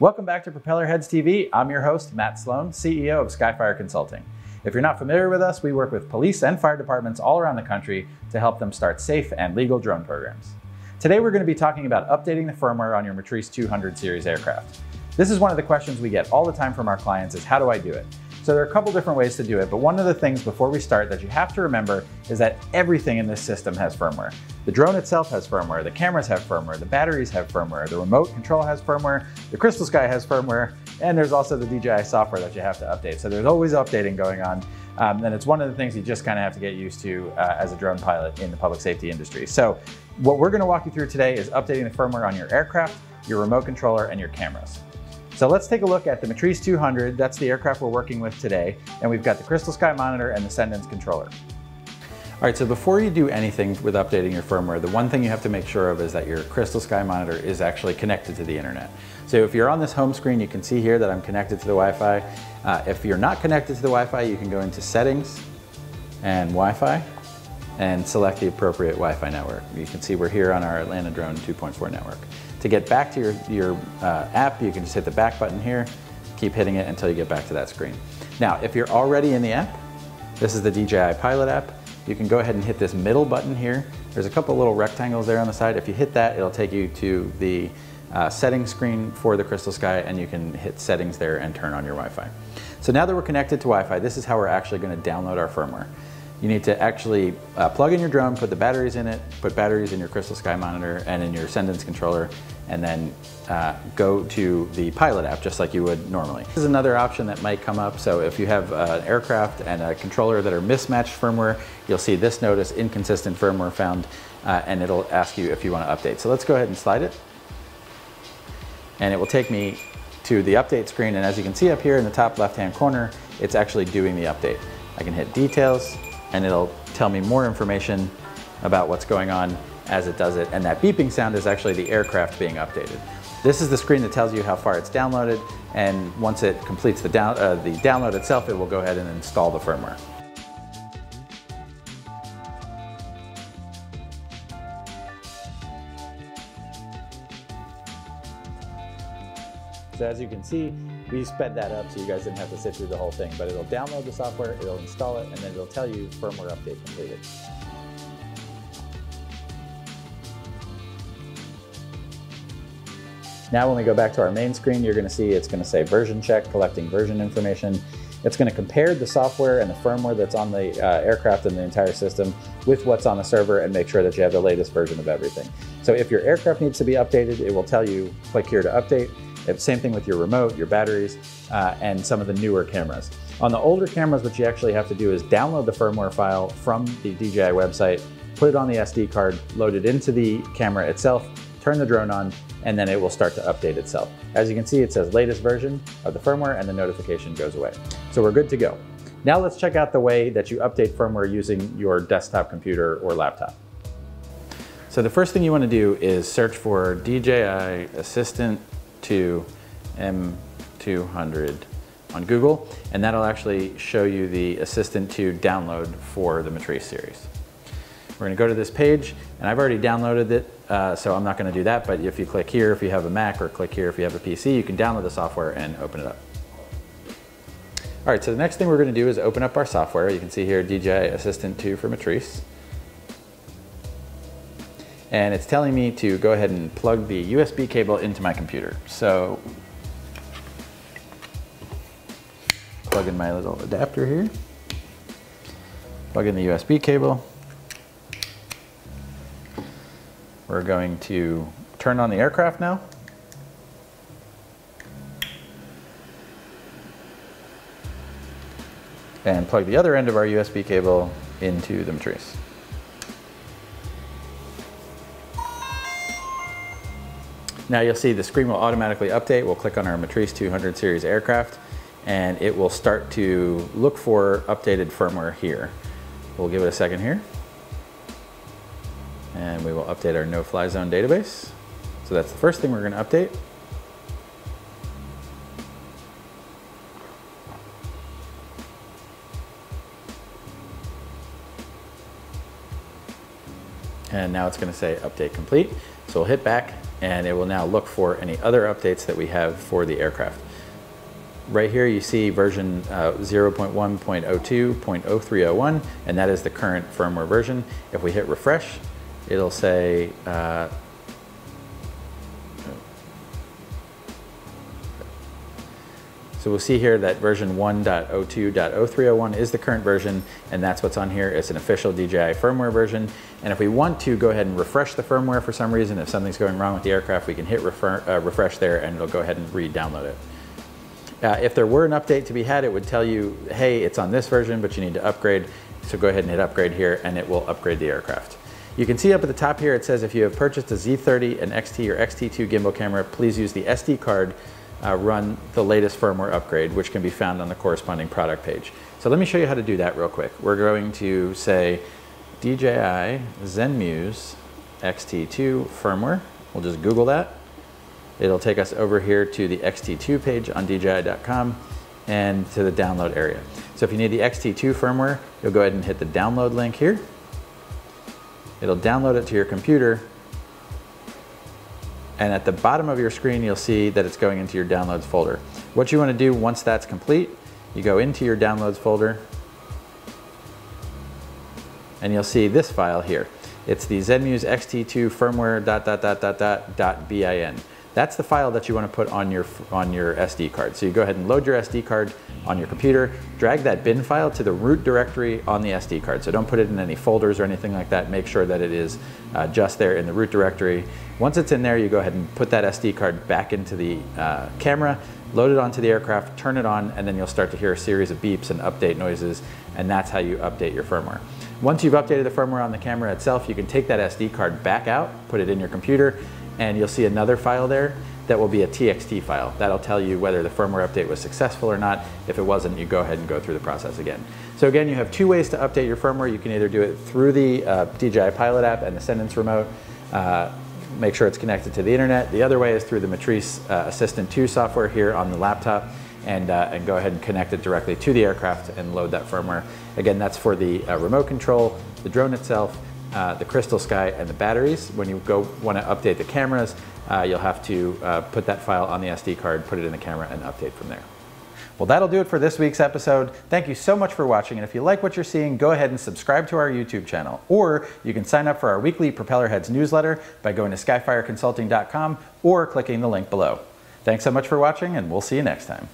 Welcome back to PropellerHeads TV. I'm your host, Matt Sloan, CEO of Skyfire Consulting. If you're not familiar with us, we work with police and fire departments all around the country to help them start safe and legal drone programs. Today we're going to be talking about updating the firmware on your Matrice 200 series aircraft. This is one of the questions we get all the time from our clients is, how do I do it? So there are a couple different ways to do it, but one of the things before we start that you have to remember is that everything in this system has firmware. The drone itself has firmware, the cameras have firmware, the batteries have firmware, the remote control has firmware, the Crystal Sky has firmware, and there's also the DJI software that you have to update. So there's always updating going on, and it's one of the things you just kind of have to get used to as a drone pilot in the public safety industry. So what we're going to walk you through today is updating the firmware on your aircraft, your remote controller, and your cameras. So let's take a look at the Matrice 200. That's the aircraft we're working with today. And we've got the Crystal Sky monitor and the Sendence controller. All right, so before you do anything with updating your firmware, the one thing you have to make sure of is that your Crystal Sky monitor is actually connected to the internet. So if you're on this home screen, you can see here that I'm connected to the Wi-Fi. If you're not connected to the Wi-Fi, you can go into Settings and Wi-Fi and select the appropriate Wi-Fi network. You can see we're here on our Atlanta Drone 2.4 network. To get back to your app, you can just hit the back button here, keep hitting it until you get back to that screen. Now, if you're already in the app, this is the DJI Pilot app, you can go ahead and hit this middle button here. There's a couple little rectangles there on the side. If you hit that, it'll take you to the settings screen for the Crystal Sky, and you can hit settings there and turn on your Wi-Fi. So now that we're connected to Wi-Fi, this is how we're actually going to download our firmware. You need to actually plug in your drone, put the batteries in it, put batteries in your Crystal Sky monitor and in your Sendence controller, and then go to the Pilot app just like you would normally. This is another option that might come up. So if you have an aircraft and a controller that are mismatched firmware, you'll see this notice, inconsistent firmware found, and it'll ask you if you want to update. So let's go ahead and slide it. And it will take me to the update screen. And as you can see up here in the top left-hand corner, it's actually doing the update. I can hit details, and it'll tell me more information about what's going on as it does it. And that beeping sound is actually the aircraft being updated. This is the screen that tells you how far it's downloaded, and once it completes the download itself, it will go ahead and install the firmware. So as you can see, we sped that up so you guys didn't have to sit through the whole thing, but it'll download the software, it'll install it, and then it'll tell you firmware update completed. Now when we go back to our main screen, you're going to see it's going to say version check, collecting version information. It's going to compare the software and the firmware that's on the aircraft and the entire system with what's on the server and make sure that you have the latest version of everything. So if your aircraft needs to be updated, it will tell you, click here to update. Same thing with your remote, your batteries, and some of the newer cameras. On the older cameras, what you actually have to do is download the firmware file from the DJI website, put it on the SD card, load it into the camera itself, turn the drone on, and then it will start to update itself. As you can see, it says latest version of the firmware, and the notification goes away. So we're good to go. Now let's check out the way that you update firmware using your desktop computer or laptop. So the first thing you want to do is search for DJI Assistant 2 M200 on Google, and that'll actually show you the Assistant 2 download for the Matrice series. We're going to go to this page, and I've already downloaded it, so I'm not going to do that, but if you click here if you have a Mac, or click here if you have a PC, you can download the software and open it up. All right, so the next thing we're going to do is open up our software. You can see here DJI Assistant 2 for Matrice. And it's telling me to go ahead and plug the USB cable into my computer. So, plug in my little adapter here, plug in the USB cable. We're going to turn on the aircraft now. And plug the other end of our USB cable into the Matrice. Now you'll see the screen will automatically update. We'll click on our Matrice 200 series aircraft, and it will start to look for updated firmware here. We'll give it a second here. And we will update our no-fly zone database. So that's the first thing we're going to update. And now it's going to say update complete. So we'll hit back and it will now look for any other updates that we have for the aircraft. Right here you see version 0.1.02.0301, and that is the current firmware version. If we hit refresh, it'll say so we'll see here that version 1.02.0301 is the current version, and that's what's on here. It's an official DJI firmware version. And if we want to go ahead and refresh the firmware for some reason, if something's going wrong with the aircraft, we can hit refresh there, and it'll go ahead and re-download it. If there were an update to be had, it would tell you, hey, it's on this version, but you need to upgrade. So go ahead and hit upgrade here, and it will upgrade the aircraft. You can see up at the top here, it says if you have purchased a Z30, an XT, or XT2 gimbal camera, please use the SD card, run the latest firmware upgrade, which can be found on the corresponding product page. So let me show you how to do that real quick. We're going to say DJI ZenMuse XT2 firmware. We'll just Google that. It'll take us over here to the XT2 page on DJI.com and to the download area. So if you need the XT2 firmware, you'll go ahead and hit the download link here. It'll download it to your computer, and at the bottom of your screen you'll see that it's going into your downloads folder. What you want to do once that's complete, you go into your downloads folder and you'll see this file here. It's the ZenMuse XT2 firmware .bin. That's the file that you want to put on your SD card. So you go ahead and load your SD card on your computer, drag that bin file to the root directory on the SD card. So don't put it in any folders or anything like that. Make sure that it is just there in the root directory. Once it's in there, you go ahead and put that SD card back into the camera, load it onto the aircraft, turn it on, and then you'll start to hear a series of beeps and update noises, and that's how you update your firmware. Once you've updated the firmware on the camera itself, you can take that SD card back out, put it in your computer, and you'll see another file there that will be a TXT file. That'll tell you whether the firmware update was successful or not. If it wasn't, you go ahead and go through the process again. So again, you have two ways to update your firmware. You can either do it through the DJI Pilot app and the Sentence remote, make sure it's connected to the internet. The other way is through the Matrice Assistant 2 software here on the laptop, and go ahead and connect it directly to the aircraft and load that firmware. Again, that's for the remote control, the drone itself, the crystal sky, and the batteries. When you want to update the cameras, you'll have to put that file on the SD card, put it in the camera, and update from there. Well, that'll do it for this week's episode. Thank you so much for watching, and if you like what you're seeing, go ahead and subscribe to our YouTube channel, or you can sign up for our weekly PropellerHeads newsletter by going to skyfireconsulting.com or clicking the link below. Thanks so much for watching, and we'll see you next time.